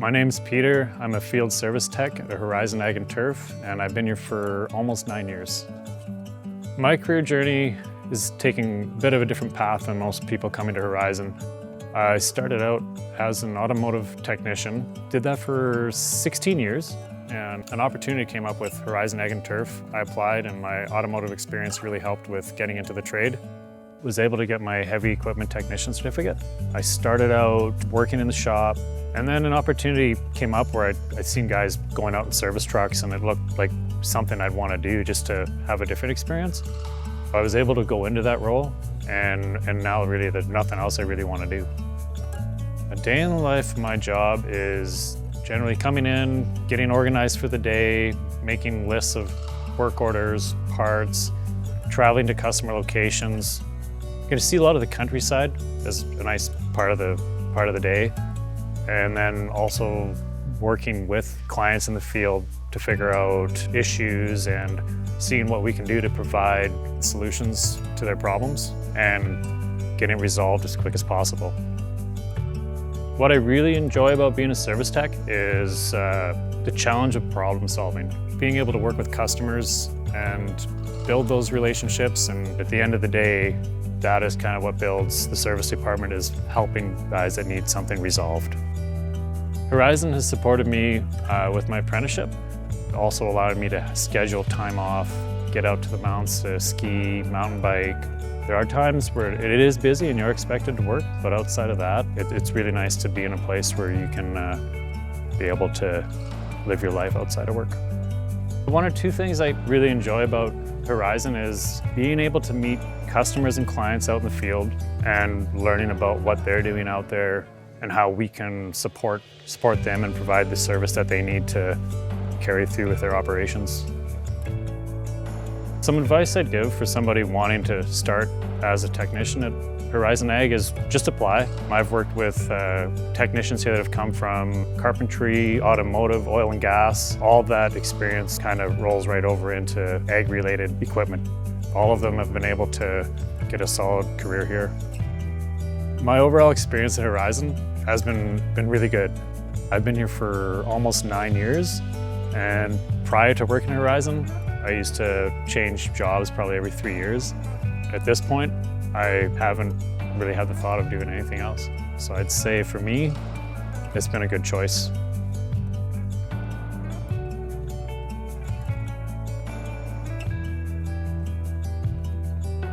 My name's Peter. I'm a field service tech at Horizon Ag and Turf, and I've been here for almost 9 years. My career journey is taking a bit of a different path than most people coming to Horizon. I started out as an automotive technician, did that for 16 years, and an opportunity came up with Horizon Ag and Turf. I applied, and my automotive experience really helped with getting into the trade. Was able to get my heavy equipment technician certificate. I started out working in the shop, and then an opportunity came up where I'd seen guys going out in service trucks, and it looked like something I'd want to do just to have a different experience. I was able to go into that role, and now really there's nothing else I really want to do. A day in the life of my job is generally coming in, getting organized for the day, making lists of work orders, parts, traveling to customer locations. Get to see a lot of the countryside as a nice part of the day, and then also working with clients in the field to figure out issues and seeing what we can do to provide solutions to their problems and getting it resolved as quick as possible. What I really enjoy about being a service tech is the challenge of problem solving. Being able to work with customers and build those relationships, and at the end of the day, that is kind of what builds the service department, is helping guys that need something resolved. Horizon has supported me with my apprenticeship. It also allowed me to schedule time off, get out to the mountains to ski, mountain bike. There are times where it is busy and you're expected to work, but outside of that, it's really nice to be in a place where you can be able to live your life outside of work. One or two things I really enjoy about Horizon is being able to meet customers and clients out in the field and learning about what they're doing out there and how we can support them and provide the service that they need to carry through with their operations. Some advice I'd give for somebody wanting to start as a technician at Horizon Ag is just apply. I've worked with technicians here that have come from carpentry, automotive, oil and gas. All of that experience kind of rolls right over into ag-related equipment. All of them have been able to get a solid career here. My overall experience at Horizon has been really good. I've been here for almost 9 years, and prior to working at Horizon, I used to change jobs probably every 3 years. At this point, I haven't really had the thought of doing anything else. So I'd say for me, it's been a good choice.